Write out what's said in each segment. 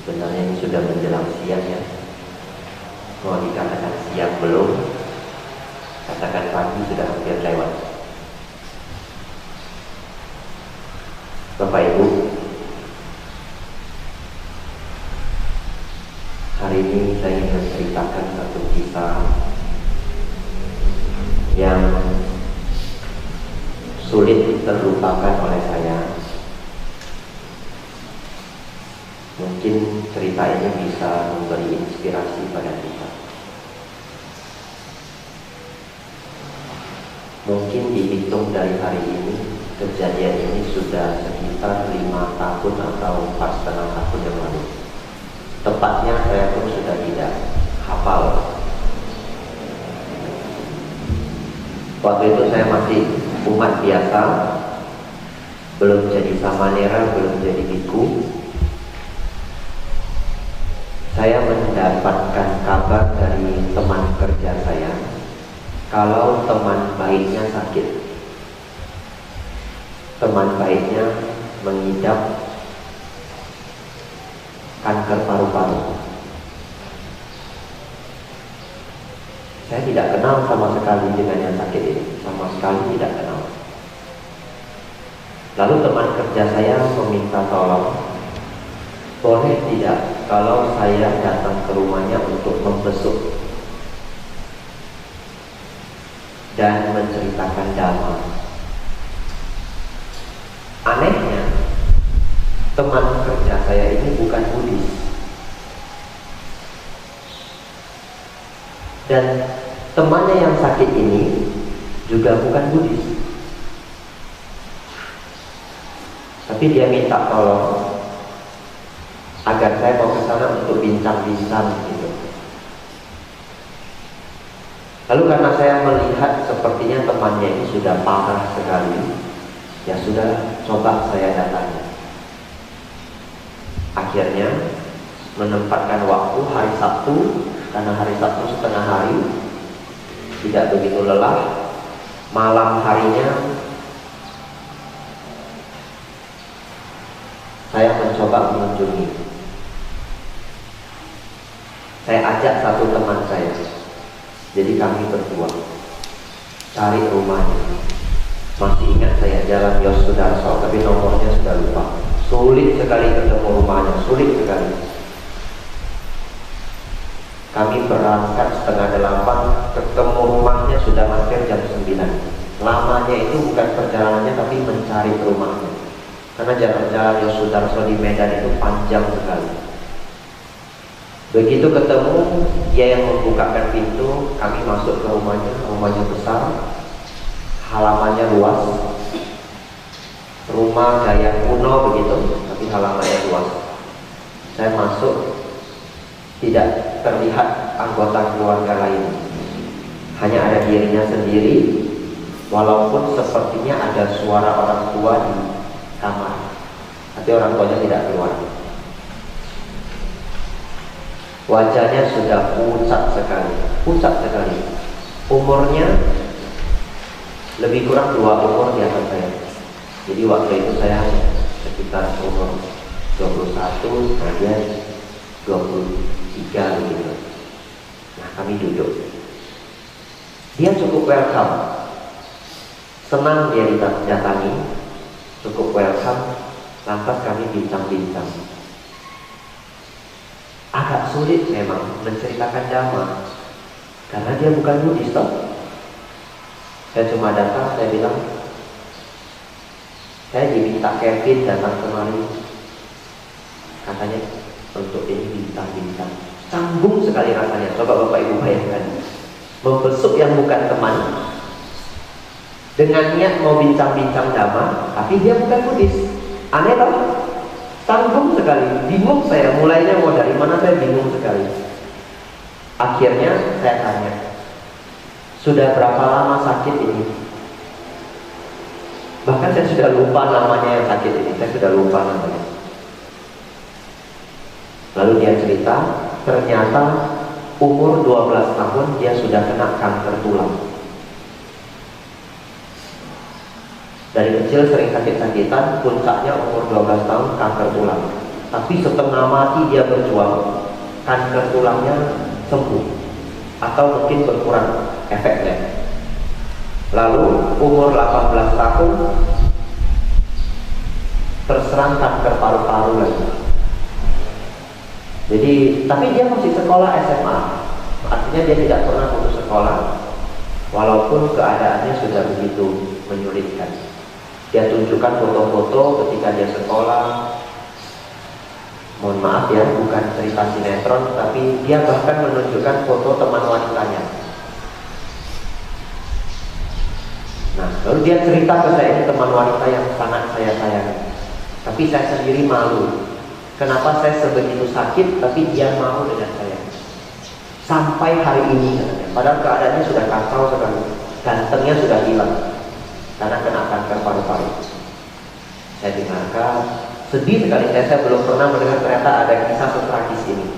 Sebenarnya ini sudah menjelang siang ya. Mau dikatakan siang belum, katakan pagi sudah hampir lewat. Bapak Ibu, hari ini saya ingin menceritakan satu kisah yang sulit terlupakan oleh saya. Mungkin cerita ini bisa memberi inspirasi pada kita. Mungkin dihitung dari hari ini, kejadian ini sudah sekitar 5 tahun atau 4,5 tahun yang lalu. Tepatnya saya pun sudah tidak hafal. Waktu itu saya masih umat biasa, belum jadi samanera, belum jadi biku. Saya mendapatkan kabar dari teman kerja saya kalau teman baiknya sakit. Teman baiknya mengidap kanker paru-paru. Saya tidak kenal sama sekali dengan yang sakit ini, sama sekali tidak kenal. Lalu teman kerja saya meminta tolong, boleh tidak kalau saya datang ke rumahnya untuk membesuk dan menceritakan dhamma. Anehnya, teman kerja saya ini bukan Buddhis, dan temannya yang sakit ini juga bukan Buddhis. Tapi dia minta tolong agar saya mau ke sana untuk bincang-bincang gitu. Lalu karena saya melihat sepertinya temannya ini sudah parah sekali, ya sudah, coba saya datangi. Akhirnya menempatkan waktu hari Sabtu, karena hari Sabtu setengah hari, tidak begitu lelah. Malam harinya saya mencoba mengunjungi. Saya ajak satu teman saya, jadi kami berdua cari rumahnya. Masih ingat saya, Jalan Yos Sudarso, tapi nomornya sudah lupa. Sulit sekali ketemu rumahnya, sulit sekali. Kami berangkat 7:30, ketemu rumahnya sudah hampir jam 9. Lamanya itu bukan perjalanannya, tapi mencari rumahnya. Karena jalan Yos Sudarso di Medan itu panjang sekali. Begitu ketemu, dia yang membukakan pintu, kami masuk ke rumahnya. Rumahnya besar, halamannya luas, rumah gaya kuno begitu, tapi halamannya luas. Saya masuk, tidak terlihat anggota keluarga lain, hanya ada dirinya sendiri. Walaupun sepertinya ada suara orang tua di kamar, tapi orang tuanya tidak keluar. Wajahnya sudah pucat sekali. Umurnya lebih kurang 2 umur di atas saya. Jadi waktu itu saya sekitar umur 21, nah dia 23 begitu. Nah kami duduk. Dia cukup welcome, senang dia didatangi, cukup welcome. Lantas kami bincang-bincang. Agak sulit memang menceritakan dhamma, karena dia bukan Buddhis toh. Saya cuma datang, saya bilang, saya diminta Kevin datang kemari, katanya untuk ini bincang-bincang. Canggung sekali rasanya. Coba Bapak Ibu bayangkan, membesuk yang bukan teman dengan niat mau bincang-bincang dhamma, tapi dia bukan Buddhis. Aneh toh? Tanggung sekali, bingung saya, mulainya mau dari mana, saya bingung sekali. Akhirnya saya tanya, sudah berapa lama sakit ini? Bahkan saya sudah lupa namanya yang sakit ini, saya sudah lupa namanya. Lalu dia cerita, ternyata umur 12 tahun dia sudah kena kanker tulang. Dari kecil sering sakit-sakitan, puncaknya umur 12 tahun kanker tulang. tapi setengah mati dia berjuang, kanker tulangnya sembuh atau mungkin berkurang efeknya. Lalu umur 18 tahun terserang kanker paru-paru lagi. Jadi, tapi dia masih sekolah SMA, artinya dia tidak pernah putus sekolah, walaupun keadaannya sudah begitu menyulitkan. Dia tunjukkan foto-foto ketika dia sekolah. Mohon maaf ya, bukan cerita sinetron, tapi dia bahkan menunjukkan foto teman wanitanya. Nah, lalu dia cerita ke saya, ini teman wanita yang sangat saya sayangi, tapi saya sendiri malu. Kenapa saya sebegitu sakit, tapi dia mau dengan saya sampai hari ini katanya. Padahal keadaannya sudah kacau sekali, gantengnya sudah hilang karena kena kanker paru-paru. Saya dengarkan, sedih sekali. Saya belum pernah mendengar ternyata ada kisah setragis ini.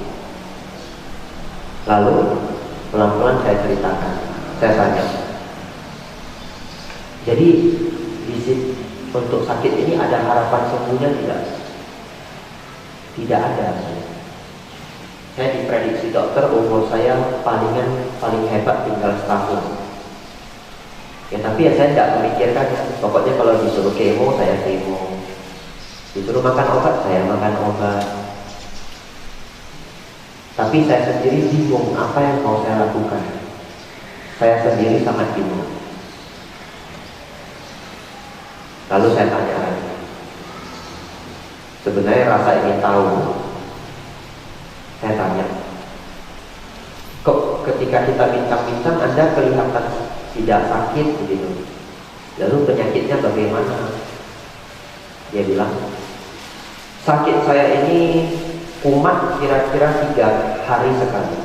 Lalu pelan-pelan saya ceritakan. Saya tanya, jadi untuk sakit ini ada harapan sembuhnya tidak? Tidak ada. Saya diprediksi dokter umur saya paling hebat tinggal setahun. Ya tapi ya saya tidak memikirkan ya. Pokoknya kalau disuruh kemo saya kemo, disuruh makan obat saya makan obat. Tapi saya sendiri bingung apa yang mau saya lakukan. Saya sendiri sangat bingung. Lalu saya tanya lagi, sebenarnya rasa ingin tahu. Saya tanya, kok ketika kita bincang-bincang Anda kelihatan tidak sakit begitu? Lalu penyakitnya bagaimana? Dia bilang, sakit saya ini kumat kira-kira 3 hari sekali.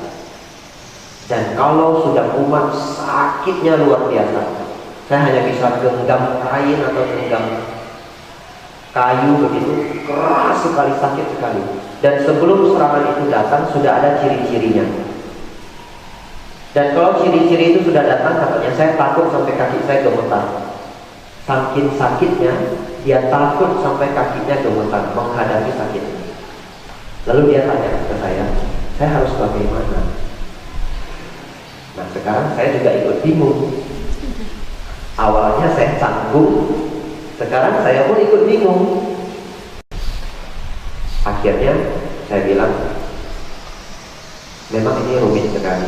Dan kalau sudah kumat, sakitnya luar biasa. Saya hanya bisa genggam kain atau genggam kayu begitu, keras sekali, sakit sekali. Dan sebelum serangan itu datang sudah ada ciri-cirinya. Dan kalau ciri-ciri itu sudah datang, katanya saya takut sampai kaki saya gemetar. Saking sakitnya, dia takut sampai kakinya gemetar menghadapi sakit. Lalu dia tanya ke saya harus bagaimana? Nah sekarang saya juga ikut bingung. Awalnya saya canggung, sekarang saya pun ikut bingung. Akhirnya saya bilang, memang ini rumit sekali.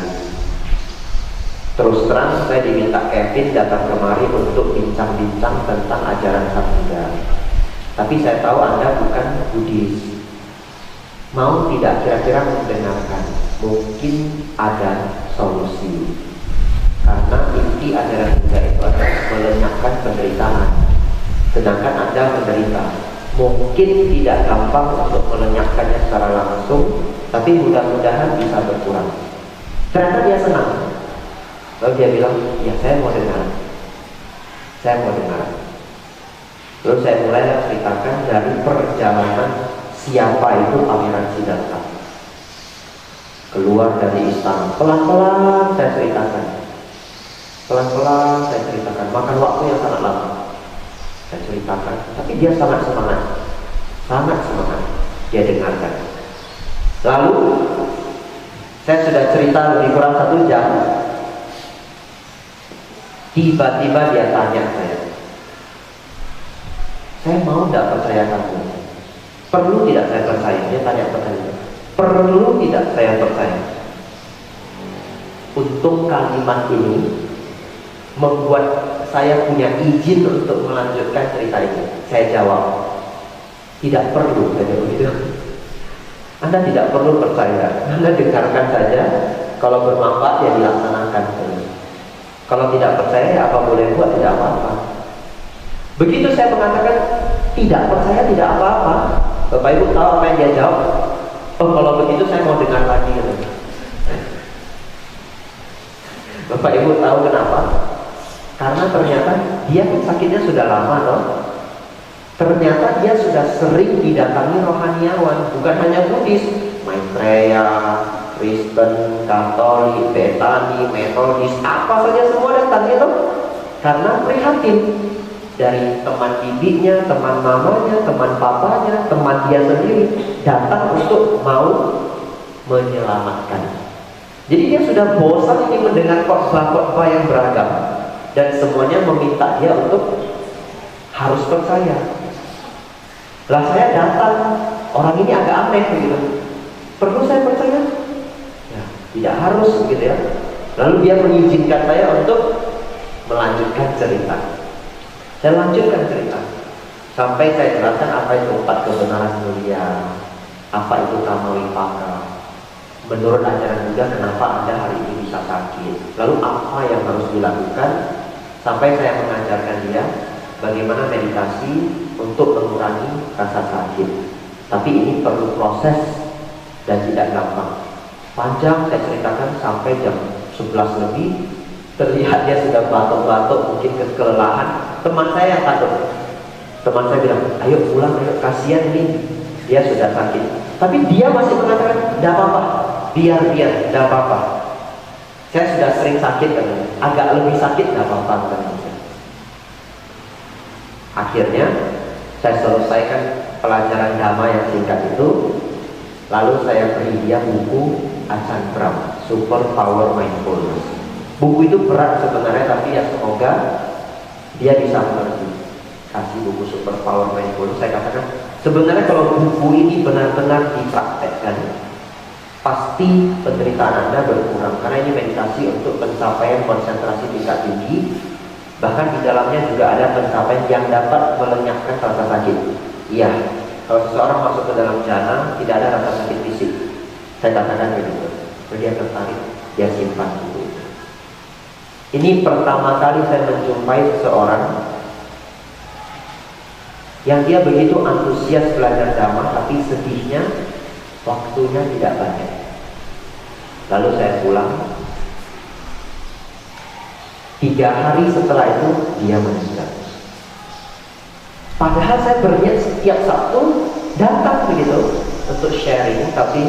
Terus terang saya diminta Kevin datang kemari untuk bincang-bincang tentang ajaran Sabda. Tapi saya tahu Anda bukan Buddhis. Mau tidak kira-kira mendengarkan? Mungkin ada solusi. Karena inti ajaran Buddha itu adalah melenyapkan penderitaan. Sedangkan Anda menderita. Mungkin tidak gampang untuk melenyapkannya secara langsung, tapi mudah-mudahan bisa berkurang. Ternyata dia senang. Lalu dia bilang, ya saya mau dengar. Saya mau dengar. Terus saya mulai ceritakan dari perjalanan siapa itu Pangeran Siddhartha. Keluar dari istana, pelan-pelan saya ceritakan. Pelan-pelan saya ceritakan, makan waktu yang sangat lama. Saya ceritakan, tapi dia sangat semangat. Sangat semangat. Dia dengarkan. Lalu saya sudah cerita lebih kurang 1 jam. Tiba-tiba dia tanya saya mau tidak percaya kamu? Perlu tidak saya percaya? Dia tanya pertanyaan. Perlu tidak saya percaya? Untung kalimat ini membuat saya punya izin untuk melanjutkan cerita ini. Saya jawab, tidak perlu. Saya begitu. Anda tidak perlu percaya. Anda dengarkan saja. Kalau bermanfaat ya dilaksanakan. Kalau tidak percaya ya apa boleh buat, tidak apa-apa. Begitu saya mengatakan tidak percaya tidak apa-apa, Bapak Ibu tahu apa yang dia jawab? Oh kalau begitu saya mau dengar lagi. Bapak Ibu tahu kenapa? Karena ternyata dia sakitnya sudah lama loh. Ternyata dia sudah sering didatangi rohaniawan, bukan hanya Buddhis, Maitreya, Kristen, Katolik, Betani, Metodis, apa saja semua datang itu karena prihatin. dari teman bibinya, teman mamanya, teman papanya, teman dia sendiri datang untuk mau menyelamatkan. Jadi dia sudah bosan ini mendengar khotbah-khotbah yang beragam, dan semuanya meminta dia untuk harus percaya. Lah saya datang, orang ini agak aneh begitu. Perlu saya percaya? Ya, tidak harus begitu ya. Lalu dia mengizinkan saya untuk melanjutkan cerita. Saya lanjutkan cerita sampai saya jelaskan apa itu 4 kebenaran mulia, apa itu Kamawipaka. Menurut ajaran Buddha, kenapa Anda hari ini bisa sakit, lalu apa yang harus dilakukan. Sampai saya mengajarkan dia bagaimana meditasi untuk mengurangi rasa sakit. Tapi ini perlu proses dan tidak gampang. Panjang saya ceritakan sampai jam 11 lebih. Terlihat dia sudah batuk-batuk, mungkin kelelahan. Teman saya yang takut. Teman saya bilang, ayo pulang, ayo, kasihan ini, dia sudah sakit. Tapi dia masih mengatakan, tidak apa-apa, biar, tidak apa-apa. Saya sudah sering sakit kan, agak lebih sakit, tidak apa-apa kan. Akhirnya saya selesaikan pelajaran Dhamma yang singkat itu. Lalu saya beri dia buku Ajahn Brahm, Super Power Mindfulness. Buku itu berat sebenarnya, tapi ya semoga dia bisa mengerti. Kasih buku Super Power Mindfulness. Saya katakan, sebenarnya kalau buku ini benar-benar dipraktekkan, pasti penderitaan Anda berkurang. Karena ini meditasi untuk pencapaian konsentrasi tingkat tinggi. Bahkan di dalamnya juga ada pencapaian yang dapat melenyapkan rasa sakit. Iya, kalau seseorang masuk ke dalam jana, tidak ada rasa sakit fisik. Saya katakan begitu. Kalau dia tertarik, dia simpan buku itu. Ini pertama kali saya menjumpai seseorang yang dia begitu antusias belajar Dhamma, tapi sedihnya waktunya tidak banyak. Lalu saya pulang. 3 hari setelah itu dia meninggal. Padahal saya berniat setiap Sabtu datang begitu untuk sharing, tapi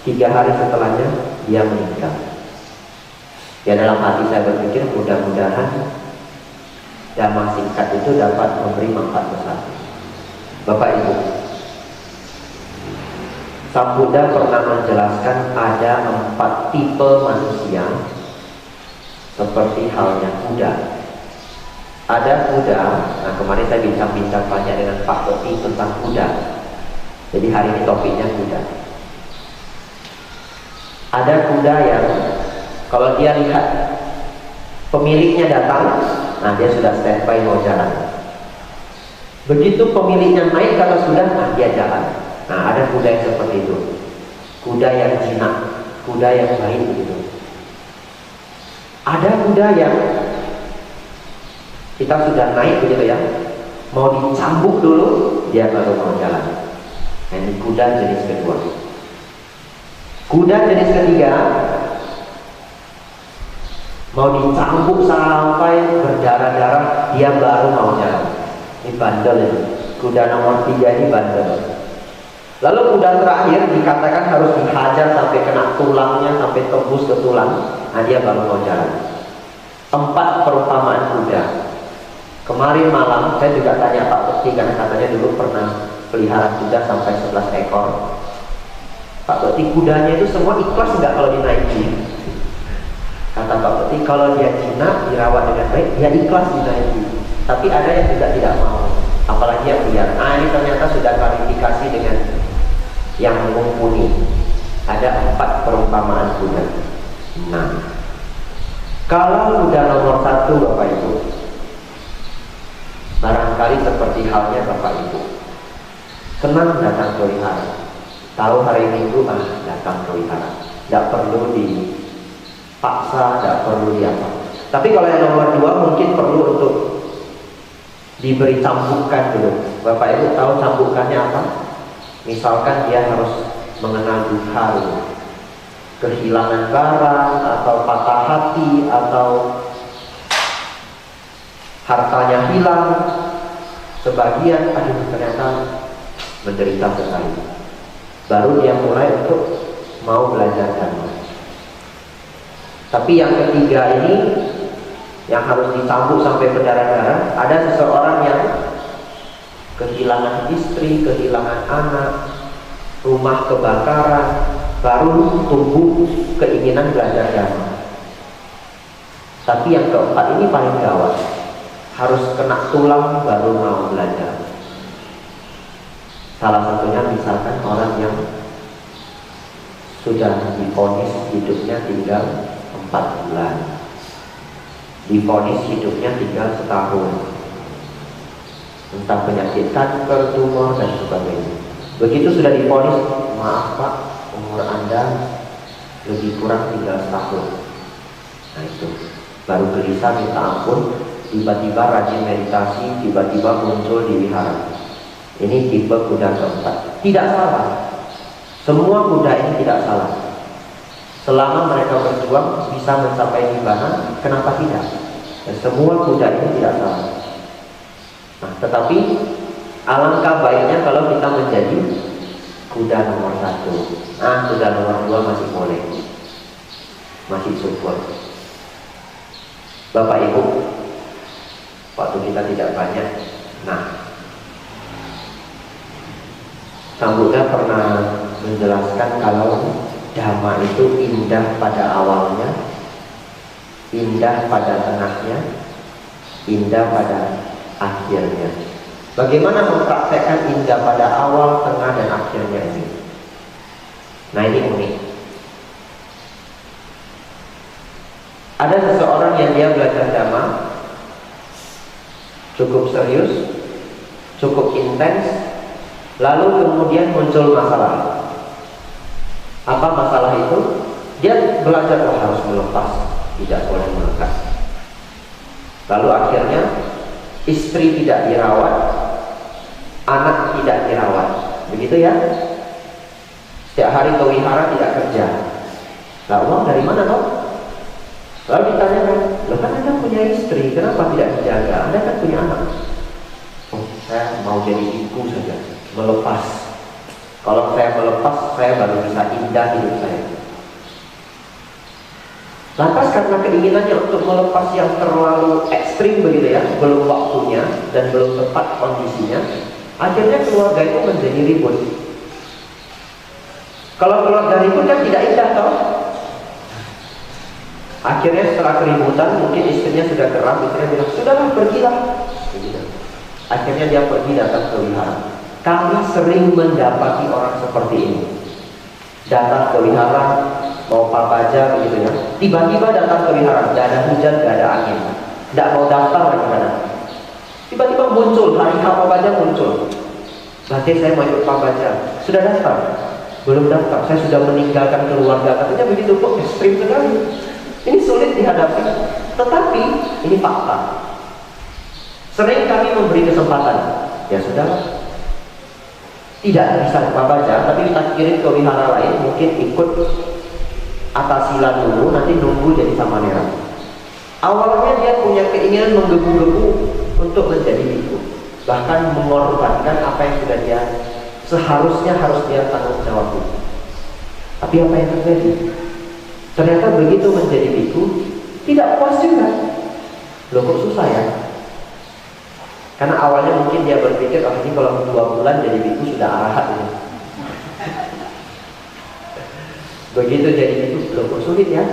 3 hari setelahnya dia meninggal. Ya, dalam hati saya berpikir mudah-mudahan Dhamma singkat itu dapat memberi manfaat besar. Bapak Ibu, Sang Buddha pernah menjelaskan ada 4 tipe manusia seperti halnya kuda. Ada kuda, nah kemarin saya bincang-bincang banyak dengan Pak Toti tentang kuda. Jadi hari ini topiknya kuda. Ada kuda yang kalau dia lihat pemiliknya datang, nah dia sudah standby mau jalan. Begitu pemiliknya naik ke atas kuda, nah dia jalan. Nah ada kuda yang seperti itu. Kuda yang jinak, kuda yang baik begitu. Ada kuda yang kita sudah naik begitu ya, mau dicambuk dulu, dia baru mau jalan. Nah, ini kuda jenis kedua. Kuda jenis ketiga, mau dicambuk sampai berdarah-darah, dia baru mau jalan. Ini bandel ya. Kuda nomor 3 ini bandel. Lalu kuda terakhir dikatakan harus dihajar sampai kena tulangnya, sampai tembus ke tulang. Nah dia baru mau jalan. 4 perumpamaan kuda. Kemarin malam saya juga tanya Pak Toti, karena katanya dulu pernah pelihara kuda sampai 11 ekor. Pak Toti, kudanya itu semua ikhlas nggak kalau dinaiki? Kata Pak Toti, kalau dia jinak, dirawat dengan baik, dia ikhlas dinaiki. Tapi ada yang juga tidak mau, apalagi yang liar. Nah ini ternyata sudah klarifikasi dengan yang mumpuni. Ada 4 perumpamaan kuda. Nah, kalau kuda nomor 1 Bapak Ibu, barangkali seperti halnya Bapak Ibu, senang datang ke wihara, tahu hari Minggu datang ke wihara, tidak perlu dipaksa, tidak perlu diapa. Tapi kalau yang nomor 2 mungkin perlu untuk diberi cambukan dulu. Bapak Ibu tahu cambukannya apa? Misalkan dia harus mengenal duha dulu, kehilangan barang, atau patah hati, atau hartanya hilang sebagian, aduh ternyata menderita sekali. Baru dia mulai untuk mau belajar Dhamma. Tapi yang ketiga ini yang harus dicambuk sampai berdarah-darah. Ada seseorang yang kehilangan istri, kehilangan anak, rumah kebakaran, baru tumbuh keinginan belajar agama. Tapi yang keempat ini paling gawat, harus kena tulang baru mau belajar. Salah satunya misalkan orang yang sudah divonis hidupnya tinggal 4 bulan, divonis hidupnya tinggal setahun, entah penyakit kanker, tumor dan sebagainya. Begitu sudah divonis, maaf Pak, umur Anda lebih kurang tinggal setahun. Nah itu baru gelisah minta ampun, tiba-tiba rajin meditasi, tiba-tiba muncul di wihara. Ini tipe kuda keempat. Tidak salah, semua kuda ini tidak salah. Selama mereka berjuang bisa mencapai nibbana, kenapa tidak? Dan semua kuda ini tidak salah. Nah, tetapi alangkah baiknya kalau kita menjadi kuda nomor 1. Kuda nomor 2 masih boleh, masih syukur. Bapak Ibu, waktu kita tidak banyak. Nah, Sang Buddha pernah menjelaskan kalau Dhamma itu indah pada awalnya, indah pada tengahnya, indah pada akhirnya. Bagaimana mempraktekkan indah pada awal, tengah, dan akhirnya ini? Nah, ini unik. Ada seseorang yang dia belajar Dhamma cukup serius, cukup intens, lalu kemudian muncul masalah. Apa masalah itu? Dia belajar harus melepas, tidak boleh melekat. Lalu akhirnya istri tidak dirawat, anak tidak dirawat, begitu ya. Setiap hari ke wihara tidak kerja. Lah, uang dari mana toh? Lalu ditanyakan, loh kan Anda punya istri, kenapa tidak dijaga? Anda kan punya anak. Oh, saya mau jadi ibu saja, melepas. Kalau saya melepas, saya baru bisa indah hidup saya. Lantas karena keinginannya untuk melepas yang terlalu ekstrim begitu ya, belum waktunya dan belum tepat kondisinya, akhirnya keluarga itu menjadi ribut. Kalau keluarga ribut kan tidak indah toh. Akhirnya setelah keributan, mungkin istrinya sudah geram, istrinya bilang, sudahlah pergilah. Begitu. Akhirnya dia pergi datang ke wihara. Kami sering mendapati orang seperti ini. Datang ke wihara, mau papaja begitu ya. Tiba-tiba datang ke wihara, tidak ada hujan, tidak ada angin, tidak mau daftar lagi mana. Tiba-tiba muncul, hari papaja muncul. Nanti saya mau ikut papaja. Sudah daftar? Belum daftar, saya sudah meninggalkan keluarga. Katanya begitu, kok ekstrim sekali. Ini sulit dihadapi, tetapi ini fakta. Sering kami memberi kesempatan. Ya sudah, tidak bisa papaja, tapi kita kirim ke wihara lain, mungkin ikut atasila dulu, nanti nunggu jadi samanera. Awalnya dia punya keinginan menggebu-gebu untuk menjadi biku, bahkan mengorbankan apa yang sudah dia seharusnya harus dia tanggung jawab. Tapi apa yang terjadi? Ternyata begitu menjadi biku, tidak puas juga. Loh kok susah ya? Karena awalnya mungkin dia berpikir, oh ini kalau 2 bulan jadi biku sudah arahat ini. Begitu jadi biku, loh kok sulit ya?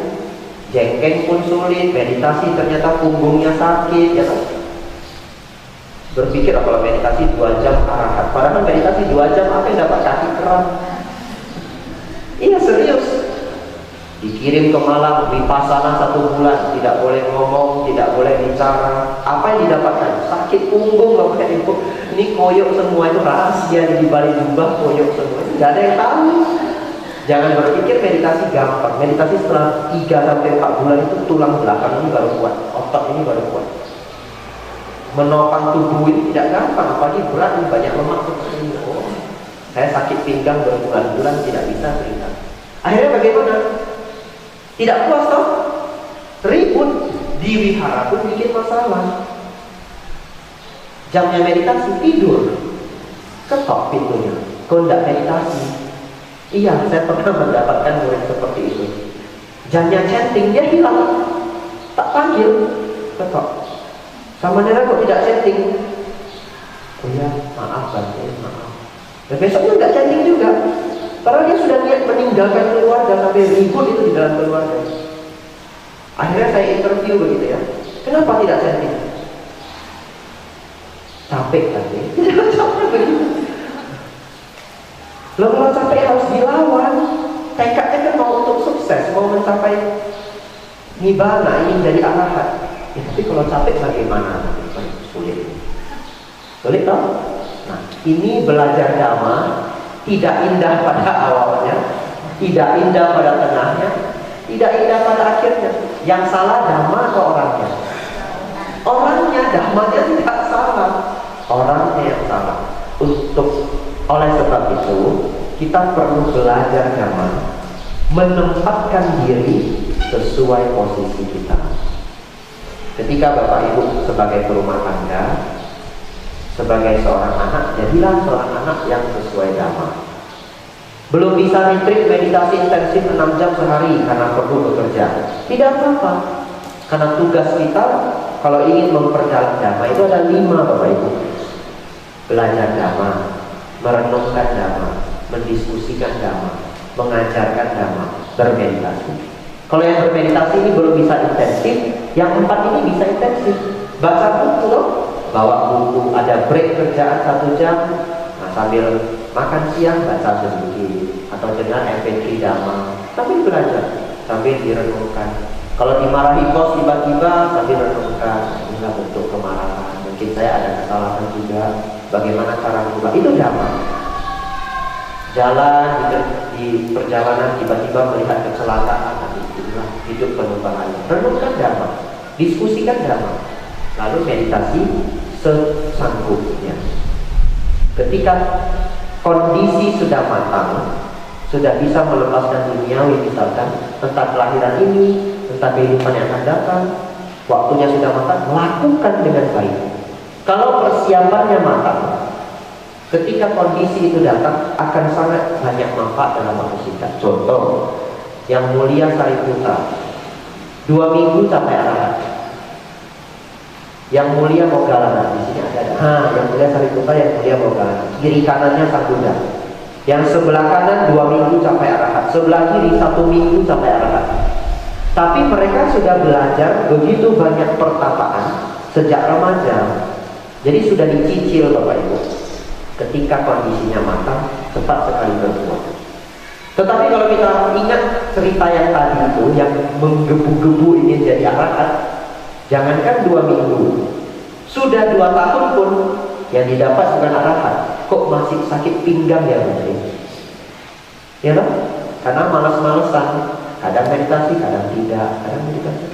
Jengkeng pun sulit, meditasi ternyata punggungnya sakit ya kan? Berpikir kalau meditasi 2 jam arahat, padahal meditasi 2 jam apa yang dapat kaki kram? Iya serius. Dikirim ke Malang, vipassana 1 bulan, tidak boleh ngomong, tidak boleh bicara. Apa yang didapatkan? Sakit punggung loh kayak itu. Ini koyok semua, itu rahasia di balik jubah, koyok semua. Tidak ada yang tahu. Jangan berpikir meditasi gampang. Meditasi setelah 3-4 bulan itu tulang belakang ini baru kuat, otot ini baru kuat. Menopang tubuh ini tidak gampang, apalagi berat, banyak lemak seperti ini. Oh, saya sakit pinggang berbulan-bulan tidak bisa cerita. Akhirnya bagaimana? Tidak puas toh? Ribut di wihara pun bikin masalah. Jamnya meditasi tidur, ketok pintunya. Kau tidak meditasi? Iya, saya pernah mendapatkan murid seperti itu. Jamnya chanting dia hilang, tak panggil. ketok. Sama Nera kok tidak chatting? Oh ya, maaf Bante, maaf. Dan besoknya nggak chatting juga. Karena dia sudah niat meninggalkan keluarga, sampai ribut itu di dalam keluarga. Akhirnya saya interview begitu ya. Kenapa tidak chatting? Capek Bante. Capek begitu. Loh, kalau capek harus dilawan. Tekadnya kan mau untuk sukses, mau mencapai nibana, ingin jadi arahat. Ya, tapi kalau capek bagaimana? Sulit. Sulit toh? Nah, ini belajar dhamma tidak indah pada awalnya, tidak indah pada tengahnya, tidak indah pada akhirnya. Yang salah dhamma atau orangnya? Orangnya, dhammanya tidak salah. Orangnya yang salah. Oleh sebab itu, kita perlu belajar dhamma, menempatkan diri sesuai posisi kita. Ketika Bapak Ibu sebagai perumah tangga, sebagai seorang anak, jadilah seorang anak yang sesuai dhamma. Belum bisa retreat meditasi intensif 6 jam sehari karena perlu bekerja, tidak apa-apa. Karena tugas kita kalau ingin memperdalam dhamma itu ada 5 Bapak Ibu. Belajar dhamma, merenungkan dhamma, mendiskusikan dhamma, mengajarkan dhamma, bermeditasi. Kalau yang bermeditasi ini belum bisa intensif, yang 4 ini bisa intensif. Baca buku loh, bawa buku, ada break kerjaan 1 jam, nah sambil makan siang baca sedikit, atau dengar MP3 dhamma, sambil belajar, sambil direnungkan. Kalau dimarahi bos tiba-tiba sambil renungkan, inilah bentuk kemarahan, mungkin saya ada kesalahan juga, bagaimana cara berubah, itu dhamma. Jalan di perjalanan tiba-tiba melihat kecelakaan, itulah hidup penuh bahaya. Renungkan dhamma, diskusikan dhamma, lalu meditasi sesanggupnya. Ketika kondisi sudah matang, sudah bisa melepaskan duniawi, misalkan tentang kelahiran ini, tentang kehidupan yang akan datang, waktunya sudah matang, lakukan dengan baik. Kalau persiapannya matang, ketika kondisi itu datang akan sangat banyak manfaat dalam waktu singkat. Contoh, yang mulia Sariputta 2 minggu sampai arahat. Yang mulia Moggallana, di sini ada. Yang mulia Sariputta, yang mulia Moggallana. Kiri kanannya Sang Buddha. Yang sebelah kanan 2 minggu sampai arahat. Sebelah kiri 1 minggu sampai arahat. Tapi mereka sudah belajar begitu banyak pertapaan sejak remaja. Jadi sudah dicicil Bapak Ibu. Ketika kondisinya matang, cepat sekali berbuat. Tetapi kalau kita ingat cerita yang tadi itu, yang menggebu-gebu ingin jadi arahat, jangankan 2 minggu, sudah 2 tahun pun yang didapat bukan arahat. Kok masih sakit pinggang ya Menteri? Ya kan? Karena malas-malesan, kadang meditasi, kadang tidak, kadang meditasi.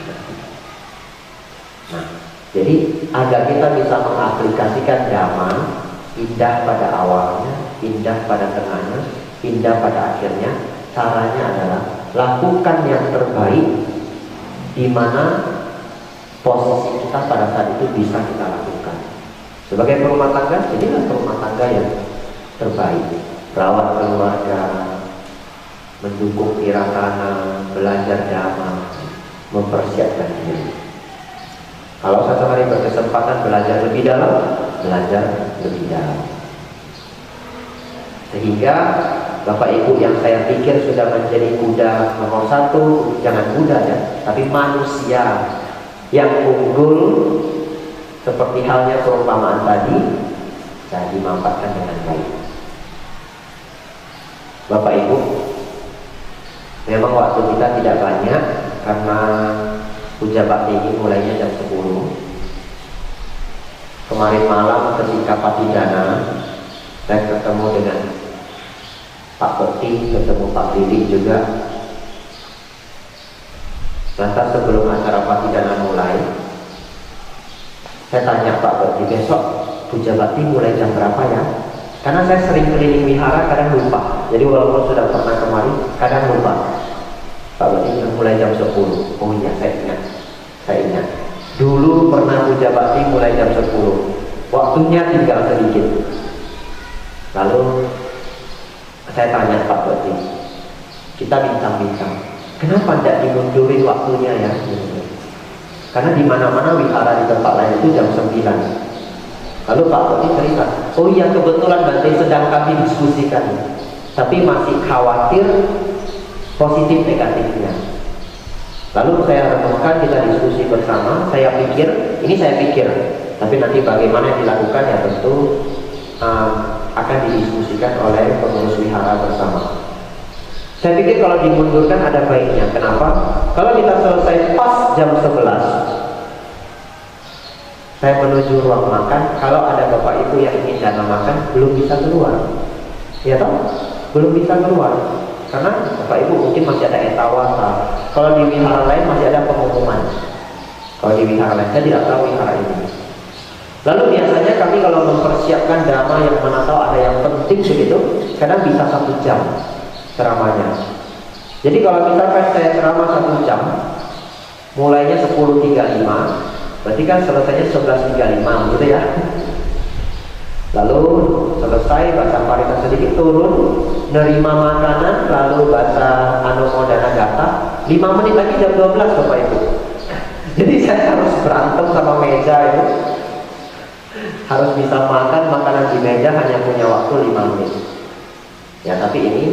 Nah, jadi agar kita bisa mengaplikasikan dhamma, indah pada awalnya, indah pada tengahnya, indah pada akhirnya, caranya adalah lakukan yang terbaik di mana posisi kita pada saat itu bisa kita lakukan. Sebagai perumah tangga, jadilah perumah tangga yang terbaik. Rawat keluarga, mendukung tirakana, belajar dhamma, mempersiapkan diri. Kalau satu hari berkesempatan belajar lebih dalam, belajar lebih dalam. Sehingga Bapak Ibu yang saya pikir sudah menjadi Buddha nomor 1, jangan Buddha ya, tapi manusia yang unggul, seperti halnya perumpamaan tadi, saya dimanfaatkan dengan baik. Bapak Ibu, memang waktu kita tidak banyak karena puja bakti ini mulainya jam 10. Kemarin malam ketika Patidana, saya ketemu dengan Pak Peti, ketemu Pak Lili juga. Lantas sebelum acara Patidana mulai, saya tanya Pak Peti, besok puja bakti mulai jam berapa ya? Karena saya sering keliling wihara, kadang lupa. Jadi walaupun sudah pernah kemarin, kadang lupa. Pak Peti mulai jam 10. Oh iya, saya ingat. Dulu pernah puja bakti mulai jam 10. Waktunya tinggal sedikit. Lalu saya tanya Pak Peti, kita bincang-bincang, kenapa tidak dimundurin waktunya ya? Karena di mana-mana wihara di tempat lain itu jam 9. Lalu Pak Tony cerita, oh iya kebetulan Bante sedang kami diskusikan, tapi masih khawatir positif negatifnya. Lalu saya renungkan, kita diskusi bersama. Saya pikir, tapi nanti bagaimana dilakukan ya tentu akan didiskusikan oleh pengurus wihara bersama. Saya pikir kalau dimundurkan ada baiknya. Kenapa? Kalau kita selesai pas jam 11, saya menuju ruang makan. Kalau ada bapak ibu yang ingin dana makan, belum bisa keluar. Ya toh? Belum bisa keluar. Karena bapak ibu mungkin masih ada etawasa. Kalau di wihara lain masih ada pengumuman. Kalau di wihara lain, saya tidak tahu wihara ini. Lalu biasanya kami kalau mempersiapkan dhamma yang mana tahu ada yang penting begitu, kadang bisa 1 jam ceramahnya. Jadi kalau misalkan saya ceramah 1 jam, mulainya 10.35, berarti kan selesainya 11.35 gitu ya. Lalu selesai baca parita sedikit, turun, nerima makanan, lalu baca Anumodana Gata, 5 menit lagi jam 12 Bapak Ibu. Jadi saya harus berantem sama meja itu. Harus bisa makan makanan di meja, hanya punya waktu 5 menit. Ya tapi ini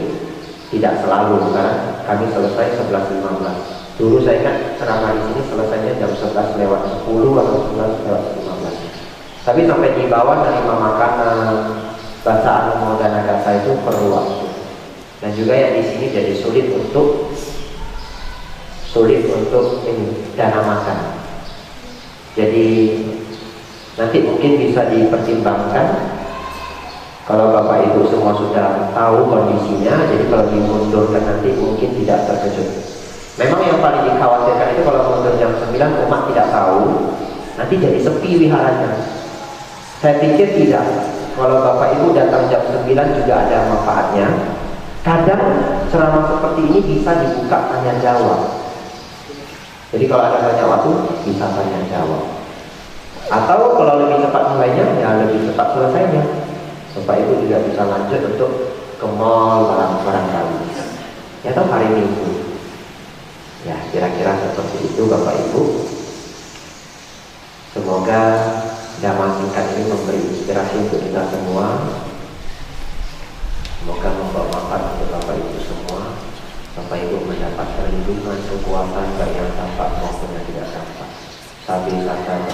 tidak selalu, karena kami selesai 11.15. Dulu saya ingat ceramah di sini selesainya jam 11 lewat 10 atau 11 lewat 15. Tapi sampai di bawah nerima makanan, baca Anumodana Gata itu perlu waktu. Dan juga yang di sini jadi sulit untuk ini dana makan. Jadi nanti mungkin bisa dipertimbangkan. Kalau Bapak Ibu semua sudah tahu kondisinya, jadi kalau dimundurkan nanti mungkin tidak terkejut. Memang yang paling dikhawatirkan itu kalau mundur jam 9 umat tidak tahu, nanti jadi sepi wiharanya. Saya pikir tidak. Kalau Bapak Ibu datang jam 9 juga ada manfaatnya. Kadang ceramah seperti ini bisa dibuka tanya jawab. Jadi kalau ada banyak waktu bisa tanya jawab. Atau kalau lebih cepat mulainya, ya lebih cepat selesainya. Bapak Ibu juga bisa lanjut untuk ke mall barangkali. Ya atau hari Minggu. Ya kira-kira seperti itu Bapak Ibu. Semoga dhamma singkat ini memberi inspirasi untuk kita semua. Semoga membawa manfaat untuk Bapak Ibu semua. Bapak Ibu mendapat perlindungan, kekuatan baik yang tampak maupun yang tidak tampak. Sabi sata